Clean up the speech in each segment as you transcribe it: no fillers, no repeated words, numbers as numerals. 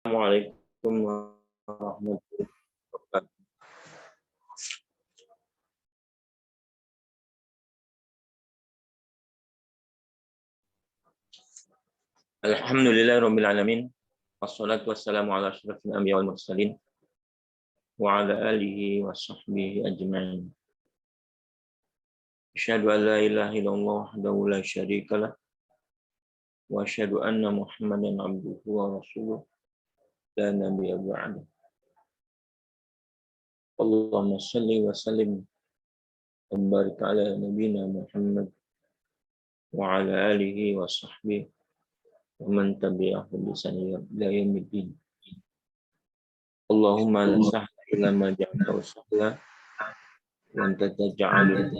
Assalamualaikum warahmatullahi wabarakatuh. Alhamdulillahirabbil alamin. Wassalatu wassalamu ala asyrofil anbiya'i wal mursalin wa ala alihi washabbihi ajma'in. Asyhadu an la ilaha illallah wahdahu la syarikalah wa asyhadu anna Muhammadan abduhu wa rasuluh la nabiyya ba'dahu. Allahumma shalli wa sallim wa barik ala nabiyyina Muhammad wa ala alihi wa sahbihi wa man tabi'ahu bi ihsan ila yaumiddin. Allahumma la sahla illa ma ja'altahu sahla wa anta taj'alul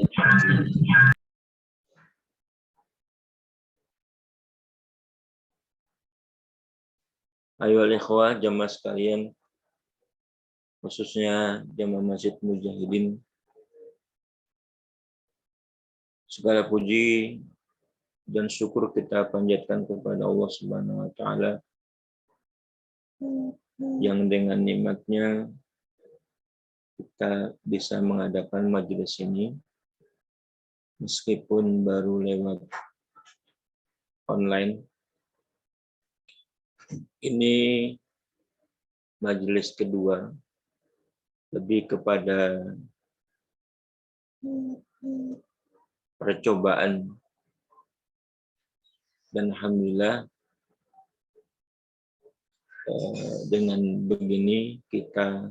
Ayohal ikhwah jamaah sekalian, khususnya jamaah Masjid Mujahidin, segala puji dan syukur kita panjatkan kepada Allah Subhanahu wa taala yang dengan nikmatnya kita bisa mengadakan majelis ini meskipun baru lewat online. Ini majelis kedua, lebih kepada percobaan, dan alhamdulillah dengan begini kita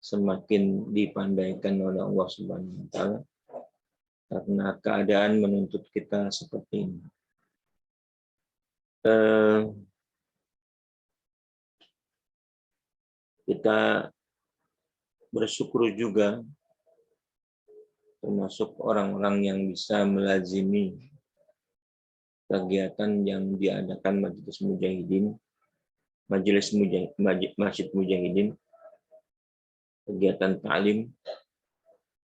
semakin dipandaikan oleh Allah Subhanahu wa taala karena keadaan menuntut kita seperti ini. Kita bersyukur juga termasuk orang-orang yang bisa melazimi kegiatan yang diadakan Masjid Mujahidin, kegiatan ta'lim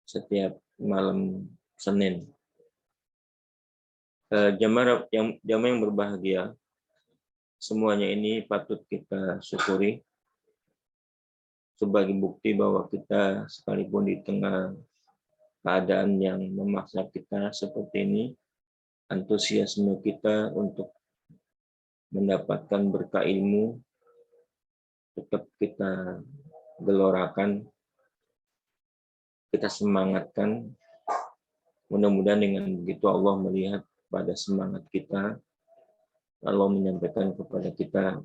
setiap malam Senin. Jamaah yang berbahagia, semuanya ini patut kita syukuri sebagai bukti bahwa kita sekalipun di tengah keadaan yang memaksa kita seperti ini, antusiasme kita untuk mendapatkan berkah ilmu tetap kita gelorakan, kita semangatkan. Mudah-mudahan dengan begitu Allah melihat pada semangat kita, Allah menyampaikan kepada kita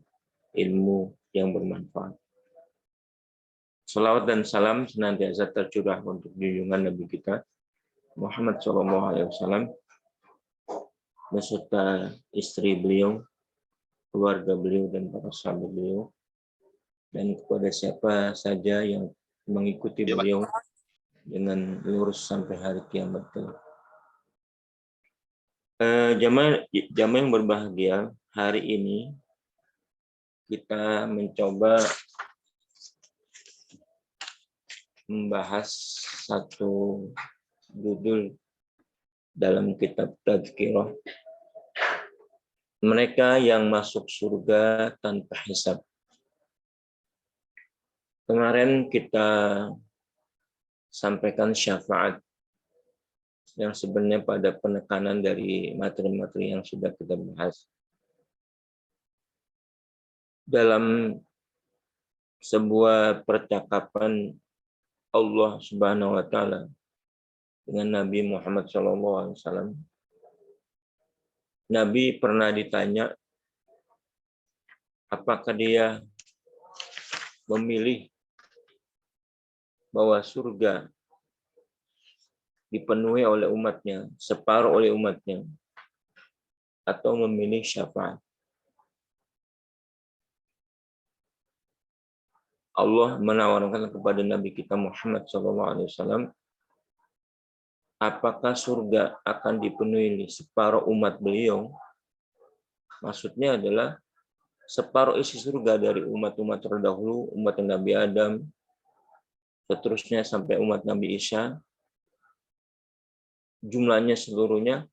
ilmu yang bermanfaat. Salawat dan salam senantiasa tercurah untuk junjungan Nabi kita Muhammad SAW beserta istri beliau, keluarga beliau, dan para sahabat beliau, dan kepada siapa saja yang mengikuti beliau dengan lurus sampai hari kiamat kelak. Jamaah yang berbahagia, hari ini kita mencoba membahas satu judul dalam kitab Tadzkirah, mereka yang masuk surga tanpa hisab. Kemarin kita sampaikan syafaat yang sebenarnya pada penekanan dari materi-materi yang sudah kita bahas. Dalam sebuah percakapan Allah Subhanahu wa taala dengan Nabi Muhammad SAW, Nabi pernah ditanya apakah dia memilih bahwa surga dipenuhi oleh umatnya, separuh oleh umatnya, atau memilih syafaat. Allah menawarkan kepada Nabi kita Muhammad SAW, apakah surga akan dipenuhi separuh umat beliau? Maksudnya adalah separuh isi surga dari umat-umat terdahulu, umat Nabi Adam, seterusnya sampai umat Nabi Isa, jumlahnya seluruhnya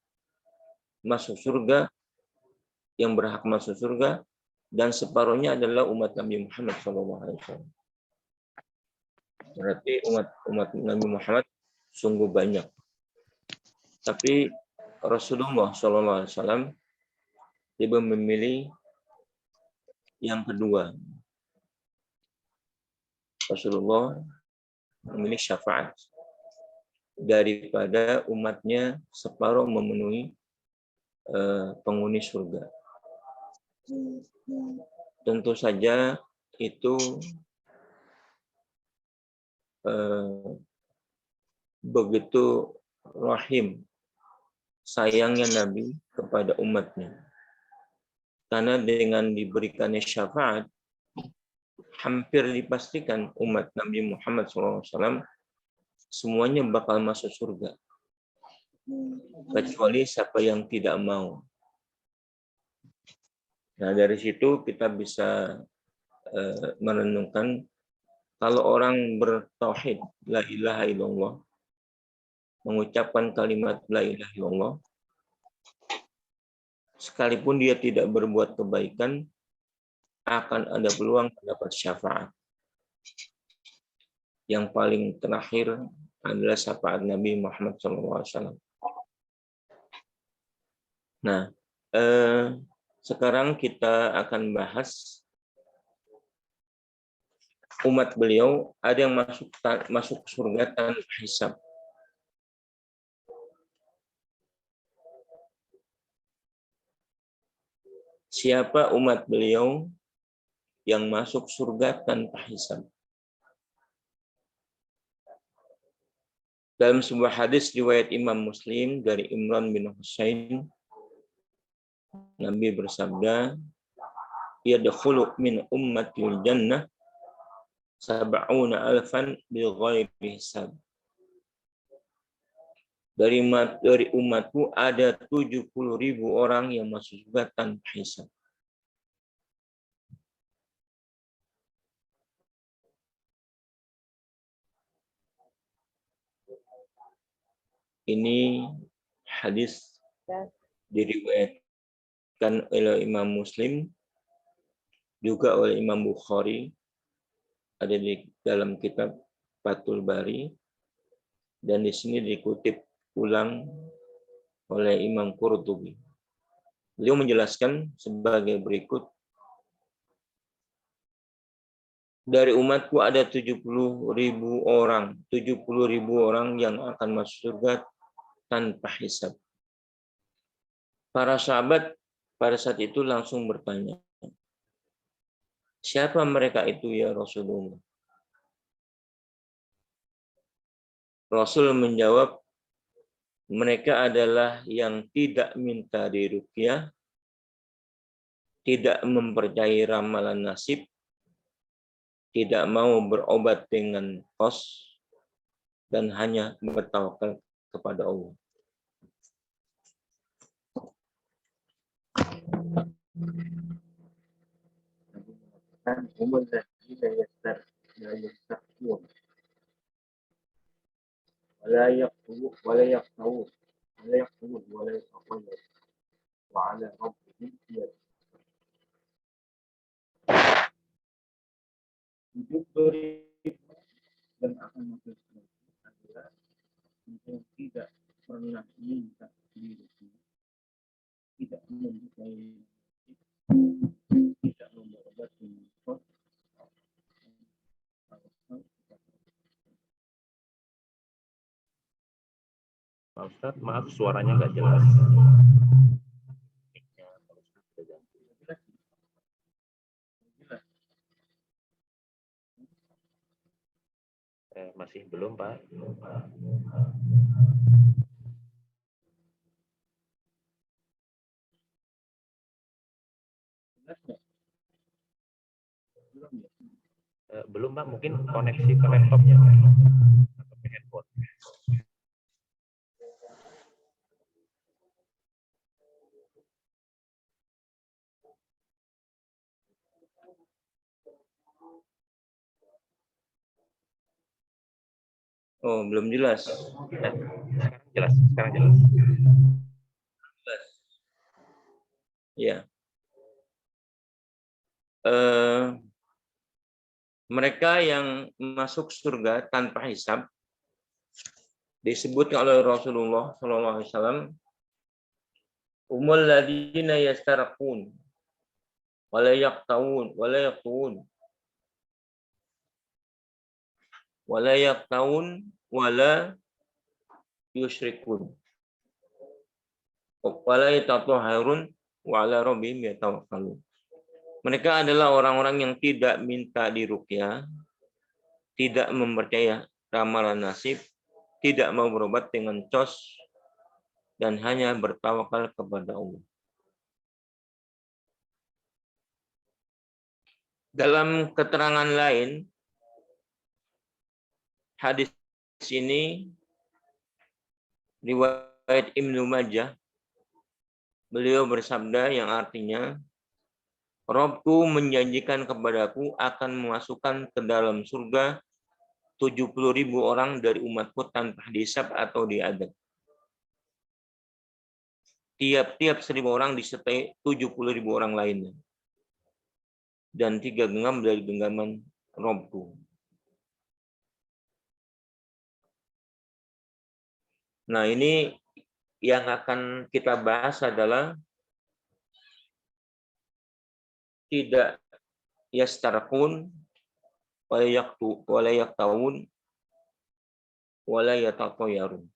masuk surga, yang berhak masuk surga, dan separuhnya adalah umat Nabi Muhammad SAW. Berarti umat Nabi Muhammad sungguh banyak. Tapi Rasulullah SAW dia memilih yang kedua. Rasulullah memilih syafaat daripada umatnya separuh memenuhi penghuni surga. Tentu saja itu begitu rahim, sayangnya Nabi kepada umatnya. Karena dengan diberikannya syafaat, hampir dipastikan umat Nabi Muhammad SAW semuanya bakal masuk surga. Kecuali siapa yang tidak mau. Nah, dari situ kita bisa merenungkan kalau orang bertauhid la ilaha illallah, mengucapkan kalimat la ilaha illallah, sekalipun dia tidak berbuat kebaikan, akan ada peluang mendapat syafaat. Yang paling terakhir adalah syafaat Nabi Muhammad SAW. Nah, sekarang kita akan bahas umat beliau ada yang masuk surga tanpa hisab. Siapa umat beliau yang masuk surga tanpa hisab? Dalam sebuah hadis riwayat Imam Muslim dari Imran bin Husain, Nabi bersabda, "Yadkhulu min ummatil jannah sab'una alfan bighairi hisab." Dari umatku ada 70.000 orang yang masuk surga tanpa hisab. Ini hadis diriwayatkan oleh Imam Muslim, juga oleh Imam Bukhari, ada di dalam kitab Fathul Bari, dan di sini dikutip ulang oleh Imam Qurtubi. Beliau menjelaskan sebagai berikut. Dari umatku ada 70.000 orang yang akan masuk surga tanpa hisab. Para sahabat pada saat itu langsung bertanya, siapa mereka itu ya Rasulullah? Rasul menjawab, mereka adalah yang tidak minta diruqyah, tidak mempercayai ramalan nasib, tidak mau berobat dengan kos, dan hanya bertawakal kepada Allah. ولا يقتلون ولا يتطيرون وعلى ربهم يتوكلون. Dan akan masuk adalah yang tidak pernah minta dirinya, tidak mempunyai, tidak memberobat dengan kos. Pak Ustadz, maaf suaranya nggak jelas. Masih belum, Pak. Belum, Pak. Mungkin koneksi ke laptopnya atau ke handphone. Oh, belum jelas. Sekarang jelas. Ya. mereka yang masuk surga tanpa hisab disebutkan oleh Rasulullah SAW, umul ladina yastarqun wala yaqtawun wala yusyrikun wala yatatahharun wa ala rabbihim yatawakkalun. Mereka adalah orang-orang yang tidak minta diruqyah, tidak mempercaya ramalan nasib, tidak mau berobat dengan cos, dan hanya bertawakal kepada Allah. Dalam keterangan lain, hadis ini riwayat Ibnu Majah, beliau bersabda yang artinya, Robku menjanjikan kepadaku akan memasukkan ke dalam surga 70.000 orang dari umatku tanpa hisab atau diadab. Tiap-tiap 1.000 orang disertai 70.000 orang lainnya. Dan 3 genggam dari genggaman Robku. Nah, ini yang akan kita bahas adalah tidak yastarqun wala yaqtawun wala yatatayarun.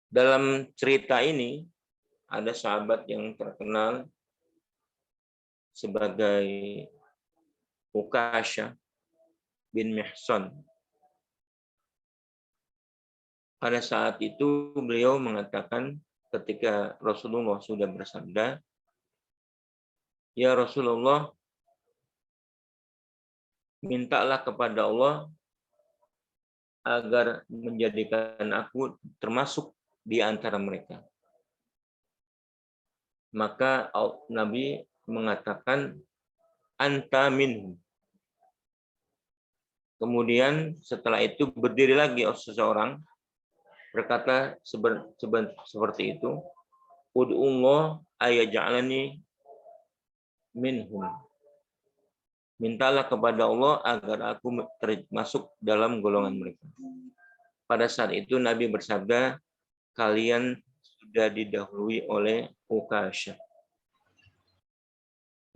Dalam cerita ini ada sahabat yang terkenal sebagai Ukasha bin Mihsan. Pada saat itu beliau mengatakan ketika Rasulullah sudah bersabda, "Ya Rasulullah, mintalah kepada Allah agar menjadikan aku termasuk di antara mereka." Maka Nabi mengatakan, "Anta minhum." Kemudian setelah itu berdiri lagi seseorang berkata seperti itu, "Ud'ullah ayaj'alani minhum." Mintalah kepada Allah agar aku termasuk dalam golongan mereka. Pada saat itu Nabi bersabda, kalian sudah didahului oleh Ukasha.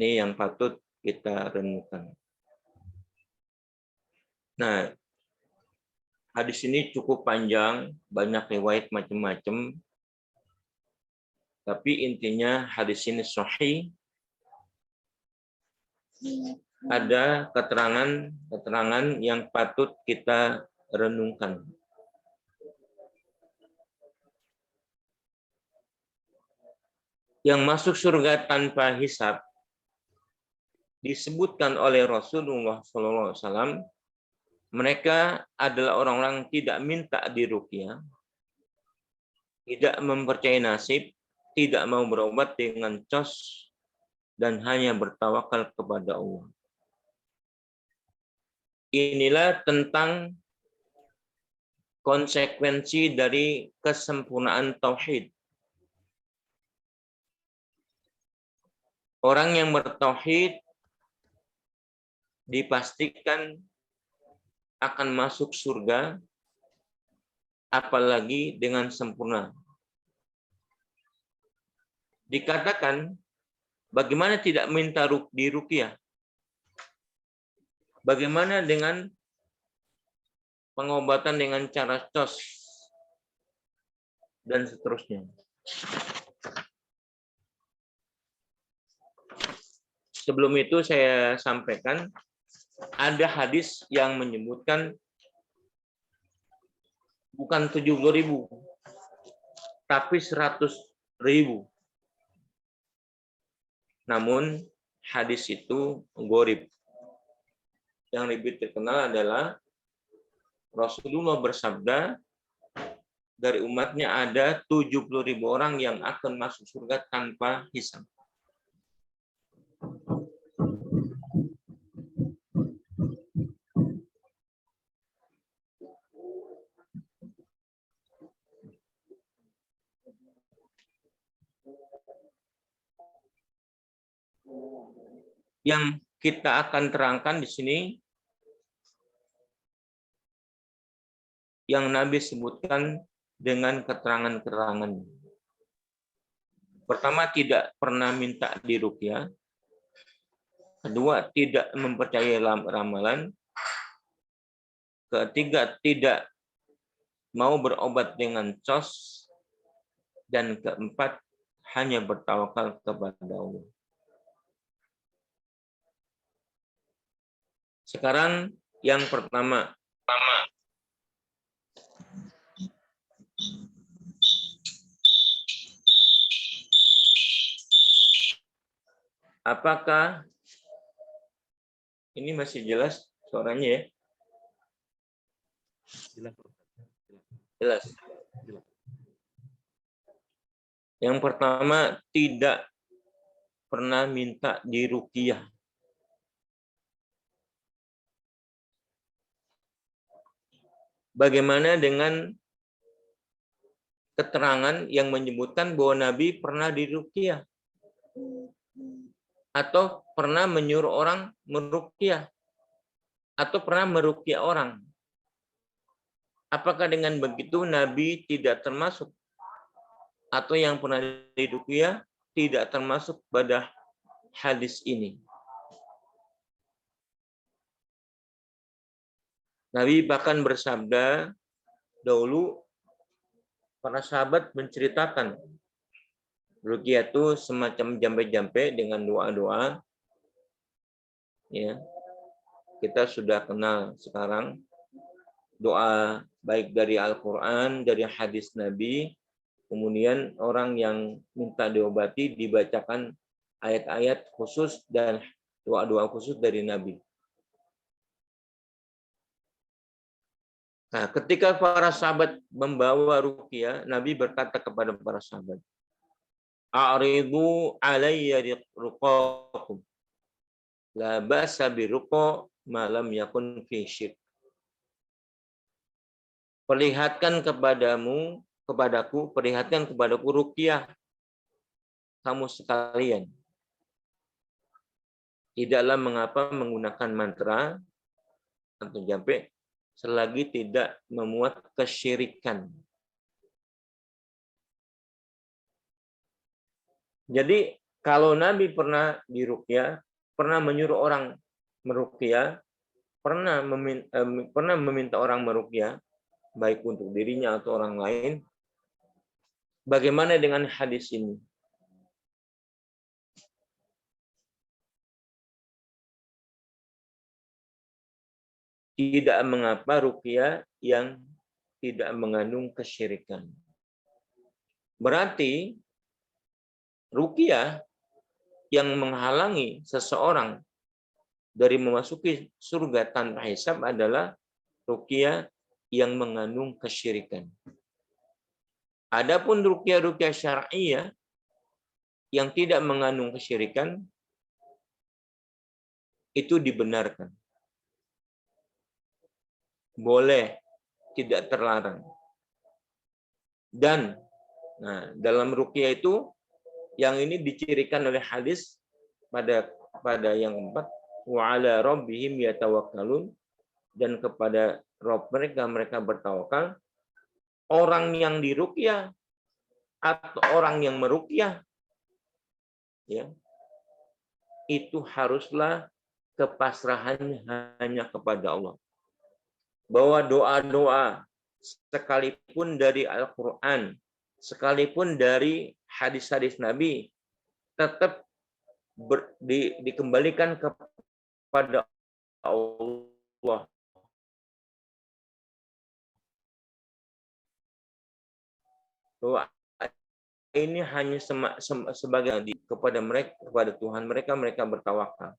Ini yang patut kita renungkan. Nah, hadis ini cukup panjang, banyak riwayat macam-macam. Tapi intinya hadis ini sahih. Ada keterangan yang patut kita renungkan. Yang masuk surga tanpa hisab disebutkan oleh Rasulullah SAW, mereka adalah orang-orang tidak minta diruqyah, tidak mempercayai nasib, tidak mau berobat dengan cos, dan hanya bertawakal kepada Allah. Inilah tentang konsekuensi dari kesempurnaan tauhid. Orang yang bertauhid dipastikan akan masuk surga, apalagi dengan sempurna. Dikatakan, bagaimana tidak minta diruqyah? Bagaimana dengan pengobatan dengan cara cos dan seterusnya? Sebelum itu saya sampaikan, ada hadis yang menyebutkan bukan 70.000, tapi 100.000. Namun hadis itu gharib. Yang lebih terkenal adalah Rasulullah bersabda, dari umatnya ada 70.000 orang yang akan masuk surga tanpa hisab. Yang kita akan terangkan di sini yang Nabi sebutkan dengan keterangan-keterangan. Pertama, tidak pernah minta diruqyah. Kedua, tidak mempercayai ramalan. Ketiga, tidak mau berobat dengan cos. Dan keempat, hanya bertawakal kepada Allah. Sekarang yang pertama. Apakah ini masih jelas suaranya ya? Jelas. Jelas. Yang pertama, tidak pernah minta diruqyah. Bagaimana dengan keterangan yang menyebutkan bahwa Nabi pernah diruqyah atau pernah menyuruh orang meruqyah atau pernah meruqyah orang? Apakah dengan begitu Nabi tidak termasuk atau yang pernah diruqyah tidak termasuk pada hadis ini? Nabi bahkan bersabda, dahulu para sahabat menceritakan ruqyah itu semacam jampe-jampe dengan doa-doa. Ya, kita sudah kenal sekarang doa baik dari Al-Quran, dari hadis Nabi. Kemudian orang yang minta diobati dibacakan ayat-ayat khusus dan doa-doa khusus dari Nabi. Nah, ketika para sahabat membawa ruqyah, Nabi berkata kepada para sahabat, "A'ridu alayya ruqakum. La ba'sa biruqa ma lam yakun fi syirk." Perlihatkan kepadaku ruqyah kamu sekalian. Tidaklah mengapa menggunakan mantra atau jampe selagi tidak memuat kesyirikan. Jadi kalau Nabi pernah diruqyah, pernah menyuruh orang meruqyah, pernah meminta orang meruqyah, baik untuk dirinya atau orang lain, bagaimana dengan hadis ini? Tidak mengapa ruqyah yang tidak mengandung kesyirikan. Berarti ruqyah yang menghalangi seseorang dari memasuki surga tanpa hisab adalah ruqyah yang mengandung kesyirikan. Adapun ruqyah-ruqyah syar'iyah yang tidak mengandung kesyirikan itu dibenarkan. Boleh, tidak terlarang. Dan dalam ruqyah itu yang ini dicirikan oleh hadis pada yang keempat, wa ala rabbihim yatawakkalun, dan kepada Rabb mereka bertawakal. Orang yang diruqyah atau orang yang meruqyah, ya, itu haruslah kepasrahannya hanya kepada Allah. Bahwa doa-doa sekalipun dari Al-Quran, sekalipun dari hadis-hadis Nabi, tetap dikembalikan kepada Allah. Bahwa ini hanya sebagai kepada mereka, kepada Tuhan mereka bertawakal.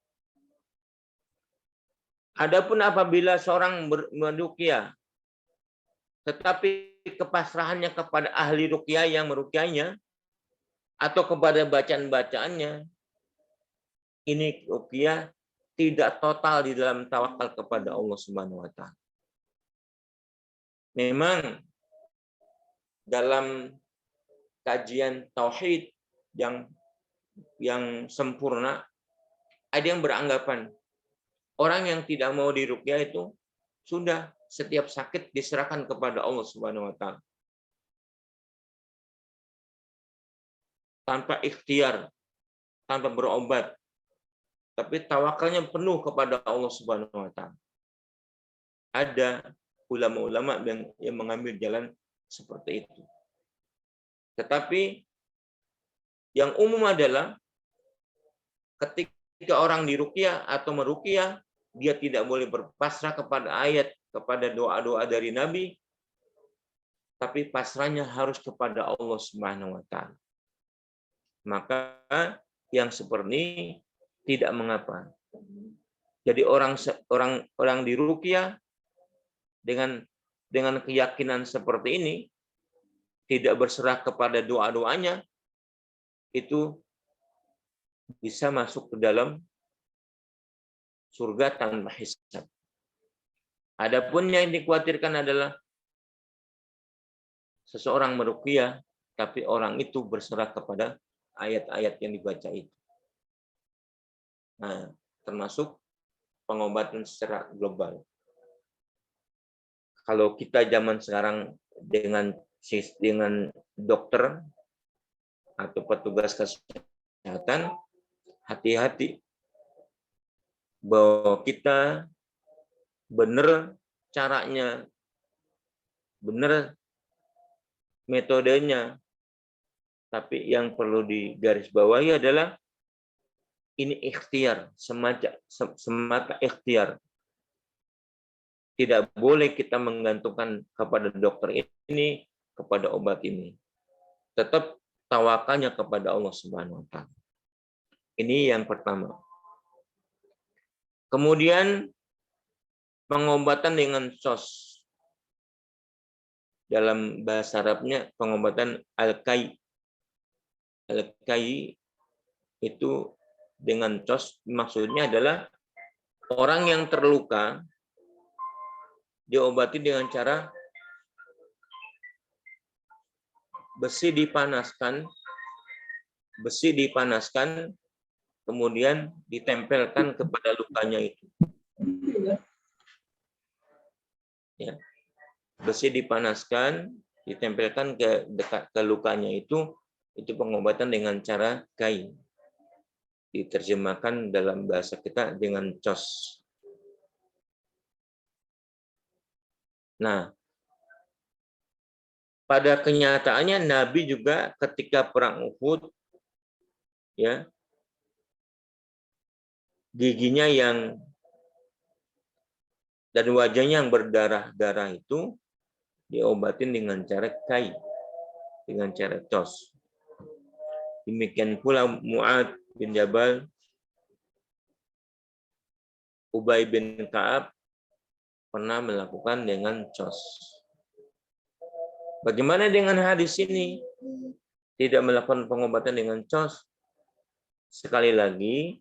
Adapun apabila seorang meruqyah tetapi kepasrahannya kepada ahli ruqyah yang meruqyahnya atau kepada bacaan-bacaannya, ini ruqyah tidak total di dalam tawakal kepada Allah Subhanahu wa taala. Memang dalam kajian tauhid yang sempurna, ada yang beranggapan orang yang tidak mau diruqyah itu sudah setiap sakit diserahkan kepada Allah Subhanahu wa taala. Tanpa ikhtiar, tanpa berobat, tapi tawakalnya penuh kepada Allah Subhanahu wa taala. Ada ulama-ulama yang mengambil jalan seperti itu. Tetapi yang umum adalah ketika orang diruqyah atau meruqyah, dia tidak boleh berpasrah kepada ayat, kepada doa-doa dari Nabi, tapi pasrahnya harus kepada Allah Subhanahu wa taala. Maka yang seperti ini tidak mengapa. Jadi orang diruqyah dengan keyakinan seperti ini, tidak berserah kepada doa-doanya, itu bisa masuk ke dalam surga tanpa hisab. Adapun yang dikhawatirkan adalah seseorang meruqyah, tapi orang itu berserah kepada ayat-ayat yang dibaca itu. Nah, termasuk pengobatan secara global. Kalau kita zaman sekarang dengan dokter atau petugas kesehatan, hati-hati bahwa kita benar caranya, benar metodenya, tapi yang perlu digarisbawahi adalah ini ikhtiar, semata ikhtiar. Tidak boleh kita menggantungkan kepada dokter ini, kepada obat ini. Tetap tawakalnya kepada Allah Subhanahu wa taala. Ini yang pertama. Kemudian pengobatan dengan sos. Dalam bahasa Arabnya pengobatan al-kai. Al-kai itu dengan cos, maksudnya adalah orang yang terluka diobati dengan cara besi dipanaskan, kemudian ditempelkan kepada lukanya itu. Ya. Besi dipanaskan, ditempelkan ke dekat ke lukanya itu pengobatan dengan cara kai. Diterjemahkan dalam bahasa kita dengan cos. Nah, pada kenyataannya Nabi juga ketika perang Uhud, ya, giginya dan wajahnya yang berdarah-darah itu diobatin dengan cara kai, dengan cara cos. Demikian pula Mu'ad bin Jabal, Ubay bin Ka'ab pernah melakukan dengan cos. Bagaimana dengan hadis ini? Tidak melakukan pengobatan dengan cos. Sekali lagi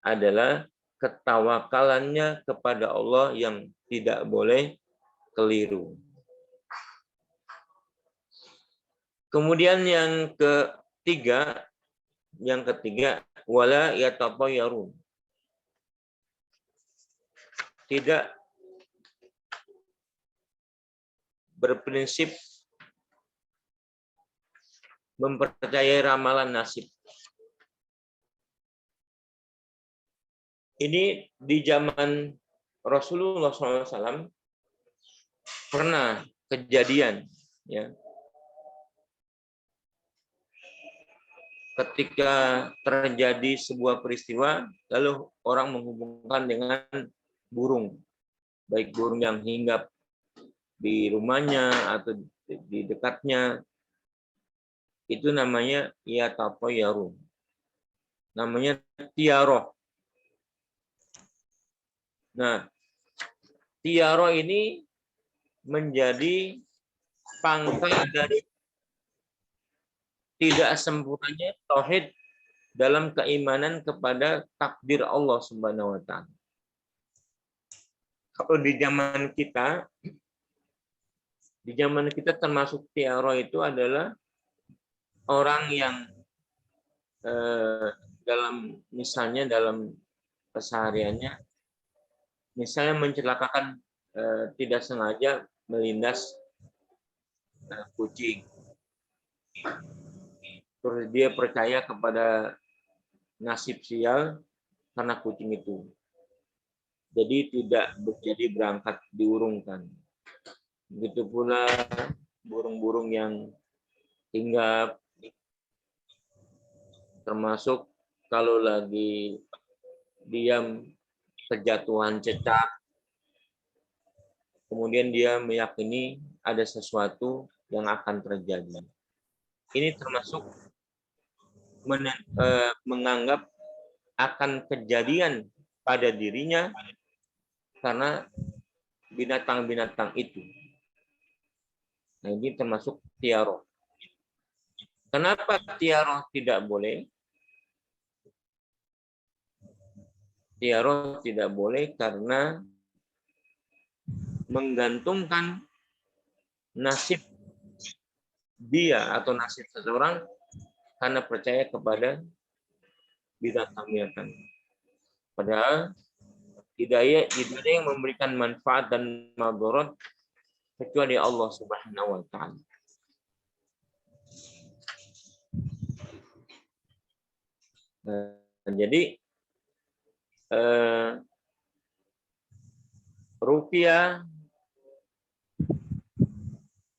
adalah ketawakalannya kepada Allah yang tidak boleh keliru. Kemudian yang ketiga, wala yatapayyarun. Tidak berprinsip mempercayai ramalan nasib. Ini di zaman Rasulullah SAW pernah kejadian, ya. Ketika terjadi sebuah peristiwa, lalu orang menghubungkan dengan burung, baik burung yang hinggap di rumahnya atau di dekatnya, itu namanya yatapayyarun. Namanya tiaroh. Nah, tiaroh ini menjadi pangkal dari tidak sempurnanya tauhid dalam keimanan kepada takdir Allah Subhanahu wa taala. Kalau di zaman kita termasuk tiaroh itu adalah orang yang dalam dalam kesehariannya, misalnya mencelakakan tidak sengaja melindas kucing. Terus dia percaya kepada nasib sial karena kucing itu. Jadi tidak jadi berangkat diurungkan. Begitu pula burung-burung yang hinggap, termasuk kalau lagi diam kejatuhan cecak, kemudian dia meyakini ada sesuatu yang akan terjadi. Ini termasuk menganggap akan kejadian pada dirinya karena binatang-binatang itu. Nah, ini termasuk tiaroh. Kenapa tiaroh tidak boleh? Tiaroh tidak boleh karena menggantungkan nasib dia atau nasib seseorang karena percaya kepada binatang-binatang. Padahal tidak ada yang memberikan manfaat dan madarat kecuali Allah Subhanahu wa taala. Jadi ruqyah,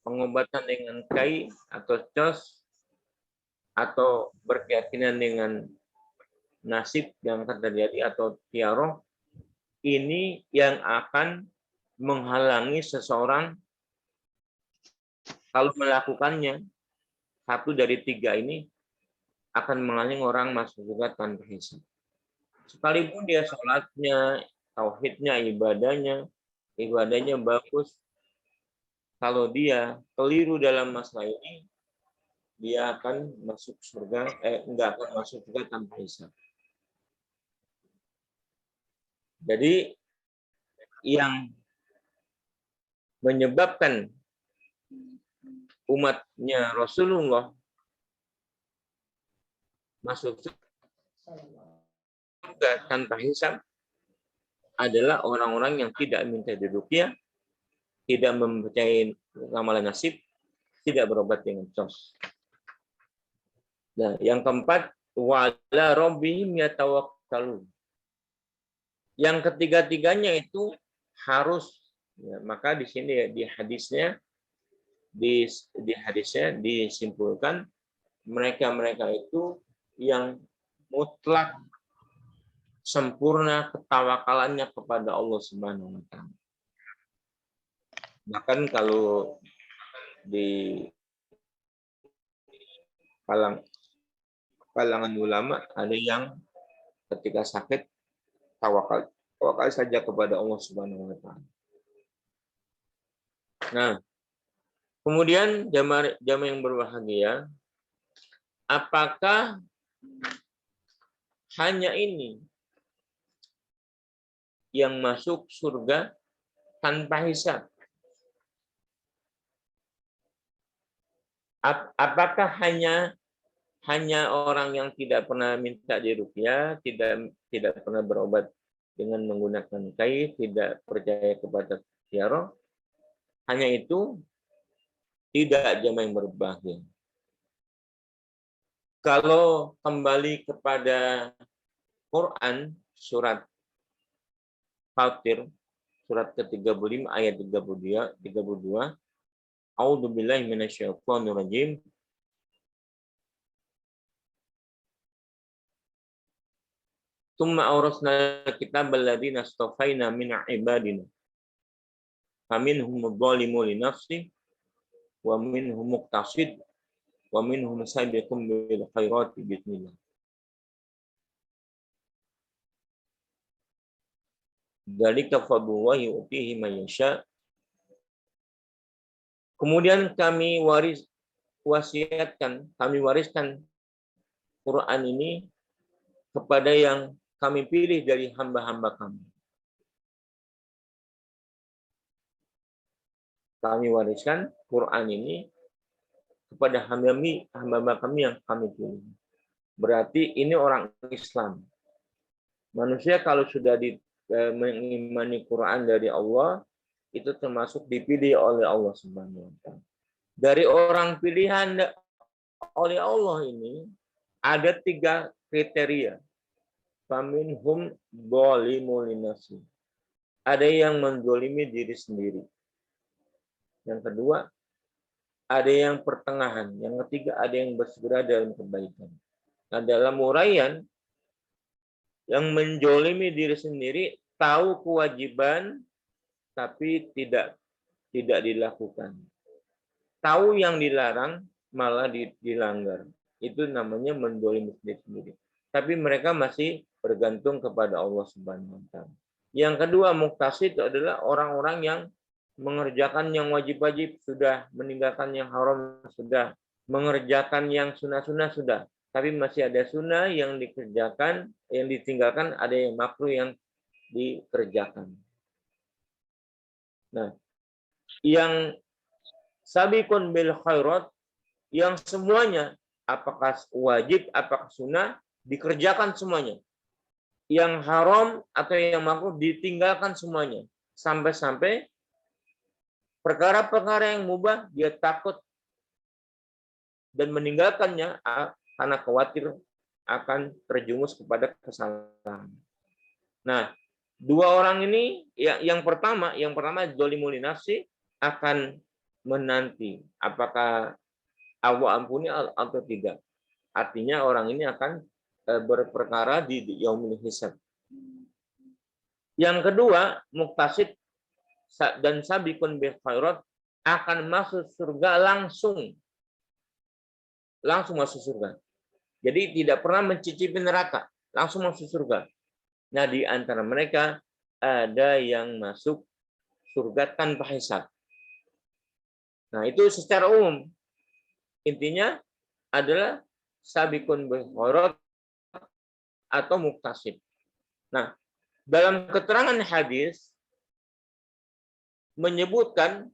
pengobatan dengan kai atau cos, atau berkeyakinan dengan nasib yang akan terjadi atau tiaroh, ini yang akan menghalangi seseorang kalau melakukannya. Satu dari tiga ini akan menghalangi orang masuk surga tanpa hisab. Sekalipun dia sholatnya, tauhidnya, ibadahnya bagus, kalau dia keliru dalam masalah ini, dia akan masuk surga, enggak akan masuk surga tanpa hisab. Jadi yang menyebabkan umatnya Rasulullah masuk surga tanpa hisab adalah orang-orang yang tidak minta diruqyah, tidak mempercayai ramalan nasib, tidak berobat dengan cos. Nah, yang keempat, wala rabbihim yatawakkalun. Yang ketiga-tiganya itu harus, ya, maka di sini di hadisnya disimpulkan mereka itu yang mutlak sempurna ketawakalannya kepada Allah Subhanahu wa taala. Bahkan kalau di kalangan ulama ada yang ketika sakit tawakal saja kepada Allah Subhanahu wa taala. Nah, kemudian jamaah yang berbahagia, apakah hanya ini yang masuk surga tanpa hisab? Apakah hanya orang yang tidak pernah minta diruqyah, tidak pernah berobat dengan menggunakan kai, tidak percaya kepada tiaroh, hanya itu? Tidak, jamaah yang berbahagia. Kalau kembali kepada Quran, surat Fatir, surat ke-35 ayat 32, A'udzubillahi minasyaitonirrajim. Tsumma awrasna kitabal ladzina astafaina min ibadina. Faminhum dzalimun li nafsihi wa minhum muqtasid wa minhum sabiqun bil khairati bi'idznillah. Dzalika fadlullahi yu'tihi man yasha. Kemudian kami wariskan Quran ini kepada yang kami pilih dari hamba-hamba kami. Kami wariskan Quran ini kepada hamba-hamba kami yang kami pilih. berarti ini orang Islam. Manusia kalau sudah mengimani Quran dari Allah, itu termasuk dipilih oleh Allah Subhanahu wa taala. Dari orang pilihan oleh Allah ini ada 3 kriteria. Faminhum dzalimun linafsi. Ada yang menzalimi diri sendiri. Yang kedua, ada yang pertengahan. Yang ketiga, ada yang bersegera dalam kebaikan. Nah, dalam uraian, yang menzalimi diri sendiri tahu kewajiban tapi tidak dilakukan. Tahu yang dilarang malah dilanggar. Itu namanya menzalimi diri sendiri. Tapi mereka masih bergantung kepada Allah Subhanahu wa taala. Yang kedua, muqtasid adalah orang-orang yang mengerjakan yang wajib-wajib sudah, meninggalkan yang haram sudah, mengerjakan yang sunnah-sunnah sudah, tapi masih ada sunnah yang dikerjakan, yang ditinggalkan, ada yang makruh yang dikerjakan. Nah, yang sabiqun bil khairat, yang semuanya apakah wajib, apakah sunnah, dikerjakan semuanya. Yang haram atau yang makruh ditinggalkan semuanya. Sampai-sampai perkara-perkara yang mubah dia takut dan meninggalkannya karena khawatir akan terjumus kepada kesalahan. Nah, 2 orang ini yang pertama zalimul nafsi akan menanti apakah Allah ampuni atau tidak. Artinya orang ini akan berperkara di yaumul hisab. Yang kedua, muqtasid dan sabiqun bil khairat akan masuk surga langsung masuk surga. Jadi tidak pernah mencicipi neraka, langsung masuk surga. Nah, di antara mereka ada yang masuk surga tanpa hisab. Nah, itu secara umum. Intinya adalah sabiqun bil khairat atau muqtasid. Nah, dalam keterangan hadis menyebutkan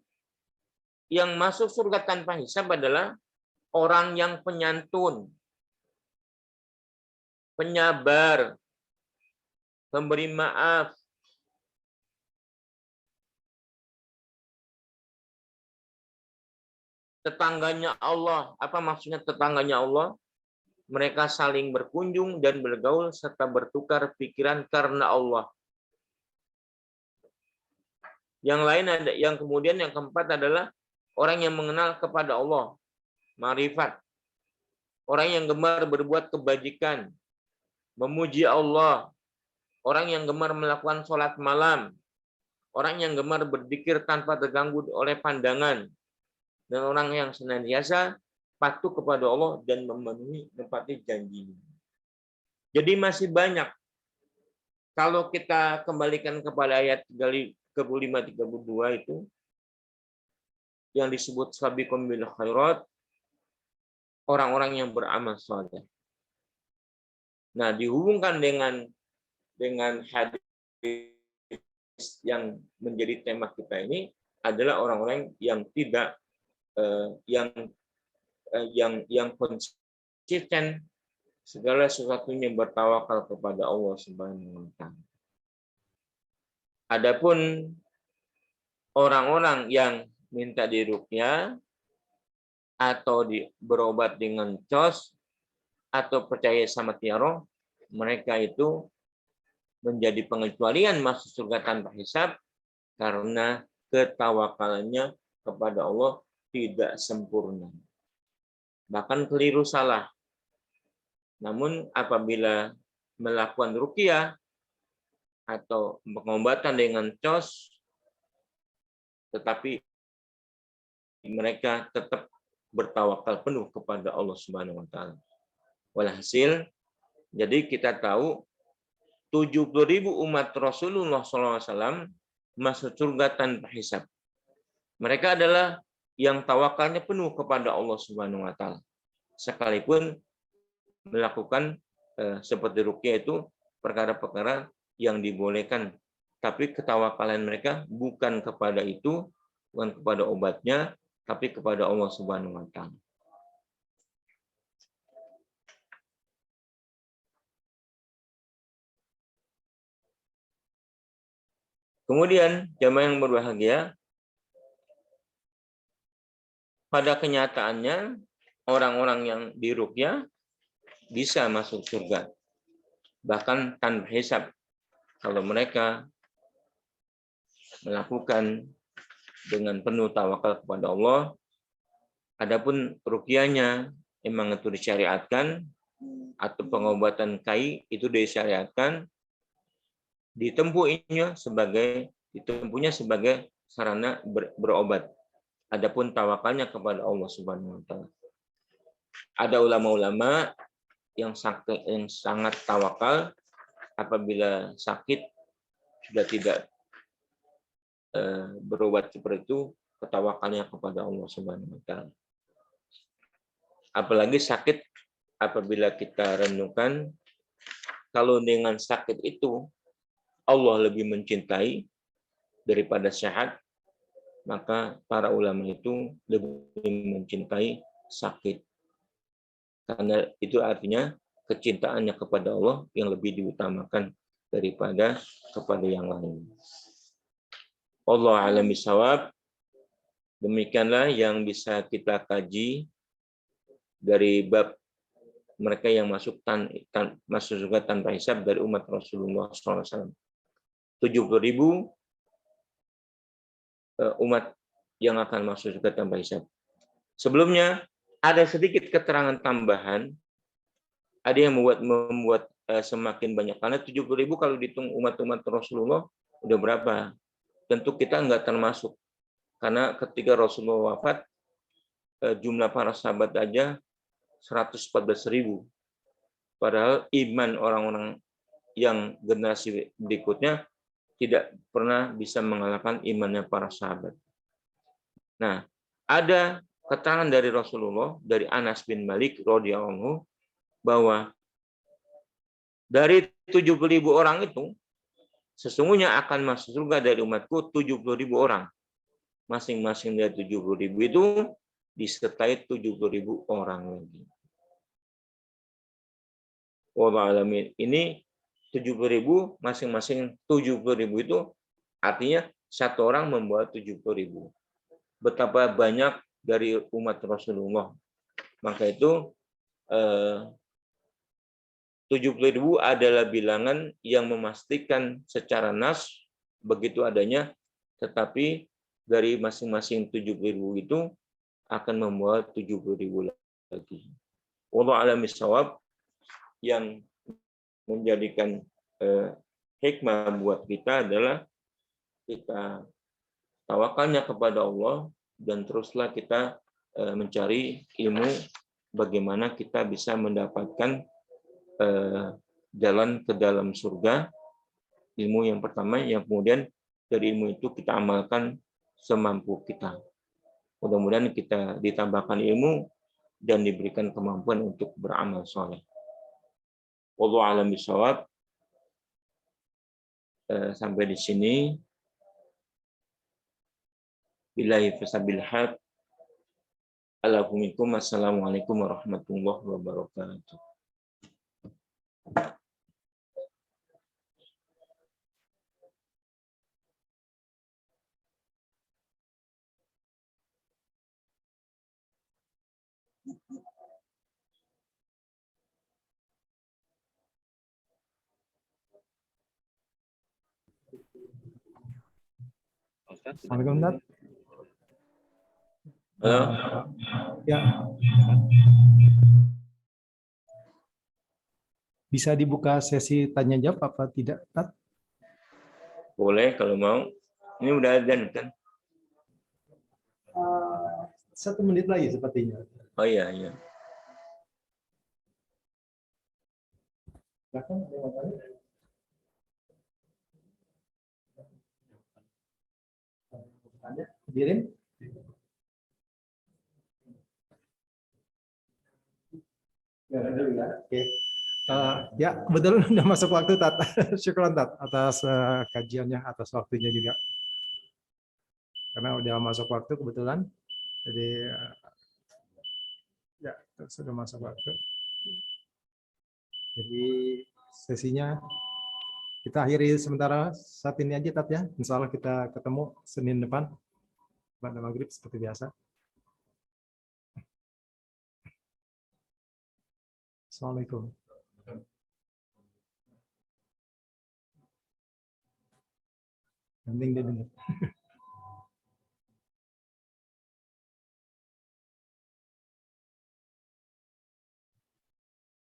yang masuk surga tanpa hisab adalah orang yang penyantun, penyabar, pemberi maaf, tetangganya Allah. Apa maksudnya tetangganya Allah? Mereka saling berkunjung dan bergaul serta bertukar pikiran karena Allah. Yang lain ada, yang keempat adalah orang yang mengenal kepada Allah, ma'rifat. Orang yang gemar berbuat kebajikan, memuji Allah. Orang yang gemar melakukan sholat malam. Orang yang gemar berzikir tanpa terganggu oleh pandangan. Dan orang yang senantiasa patuh kepada Allah dan menepati janji. Jadi masih banyak. Kalau kita kembalikan kepada ayat 35-32 itu, yang disebut sabiqun bil khairat, orang-orang yang beramal saleh. Nah, dihubungkan dengan hadis yang menjadi tema kita ini adalah orang-orang yang tidak yang konsisten segala sesuatunya bertawakal kepada Allah Subhanahu wa taala. Adapun orang-orang yang minta diruqyah atau berobat dengan cos atau percaya sama tiaro, mereka itu menjadi pengecualian masuk surga tanpa hisab karena ketawakalannya kepada Allah tidak sempurna. Bahkan keliru salah. Namun apabila melakukan ruqyah atau pengobatan dengan cos, tetapi mereka tetap bertawakal penuh kepada Allah Subhanahu wa taala. Walhasil, jadi kita tahu 70.000 umat Rasulullah SAW masuk surga tanpa hisab. Mereka adalah yang tawakalnya penuh kepada Allah Subhanahu wa taala. Sekalipun melakukan seperti ruqyah itu perkara-perkara yang dibolehkan, tapi ketawakalan mereka bukan kepada itu, bukan kepada obatnya, tapi kepada Allah Subhanahu wa taala. Kemudian jamaah yang berbahagia, pada kenyataannya orang-orang yang diruqyah bisa masuk surga, bahkan tanpa hisab kalau mereka melakukan dengan penuh tawakal kepada Allah. Adapun ruqyahnya memang itu disyariatkan, atau pengobatan kai itu disyariatkan, ditempuhnya sebagai sarana berobat. Adapun tawakalnya kepada Allah Subhanahu wa taala. Ada ulama-ulama yang sangat tawakal apabila sakit sudah tidak berobat seperti itu, ketawakalnya kepada Allah Subhanahu wa taala. Apalagi sakit, apabila kita renungkan, kalau dengan sakit itu Allah lebih mencintai daripada sehat, maka para ulama itu lebih mencintai sakit. Karena itu artinya kecintaannya kepada Allah yang lebih diutamakan daripada kepada yang lain. Allah a'lam bishawab. Demikianlah yang bisa kita kaji dari bab mereka yang masuk surga tanpa hisab dari umat Rasulullah SAW. 70.000 umat yang akan masuk surga tanpa hisab. Sebelumnya ada sedikit keterangan tambahan. Ada yang membuat semakin banyak, karena 70.000 kalau dihitung umat-umat Rasulullah udah berapa? Tentu kita nggak termasuk, karena ketika Rasulullah wafat jumlah para sahabat aja 114.000. Padahal iman orang-orang yang generasi berikutnya tidak pernah bisa mengalahkan imannya para sahabat. Nah, ada keterangan dari Rasulullah, dari Anas bin Malik radhiyallahu anhu, bahwa dari 70.000 orang itu sesungguhnya akan masuk surga dari umatku 70.000 orang. Masing-masing dari 70.000 itu disertai 70.000 orang lagi. Wallahu a'lam. Ini 70.000, masing-masing 70.000 itu artinya satu orang membawa 70.000. Betapa banyak dari umat Rasulullah. Maka itu 70.000 adalah bilangan yang memastikan secara nas begitu adanya, tetapi dari masing-masing 70.000 itu akan membawa 70.000 lagi. Wallahu a'lam bishawab. Yang menjadikan hikmah buat kita adalah kita tawakalnya kepada Allah dan teruslah kita mencari ilmu bagaimana kita bisa mendapatkan jalan ke dalam surga. Ilmu yang pertama, yang kemudian dari ilmu itu kita amalkan semampu kita. Mudah-mudahan kita ditambahkan ilmu dan diberikan kemampuan untuk beramal soleh. Wallahu a'lam bishawab. Sampai di sini. Billahi fasabil haq. Assalamualaikum warahmatullahi wabarakatuh. Assalamualaikum, Tat. Halo. Ya. Bisa dibuka sesi tanya jawab apa tidak, Tat? Boleh kalau mau. Ini udah adzan kan? 1 menit lagi sepertinya. Oh iya, iya. Dirin? Oke. Ya, kebetulan udah masuk waktu, Tat. Syukuran, Tat, atas kajiannya, atas waktunya juga. Karena udah masuk waktu kebetulan. Jadi ya, sudah masuk waktu. Jadi sesinya kita akhiri sementara saat ini aja Tat ya. Insya Allah kita ketemu Senin depan pada maghrib seperti biasa. Assalamualaikum. Penting dia dengar.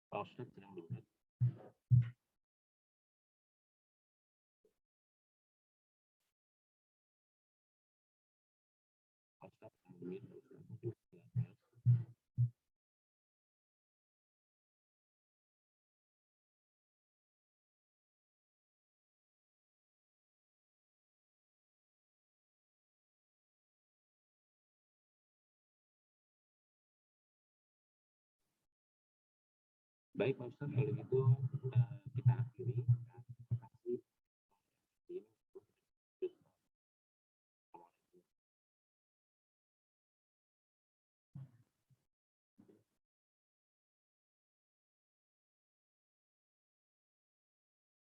Pak Ustadz sedang dengar. Pak Ustadz sedang dengar. Baik Pak Ustadz, kalau gitu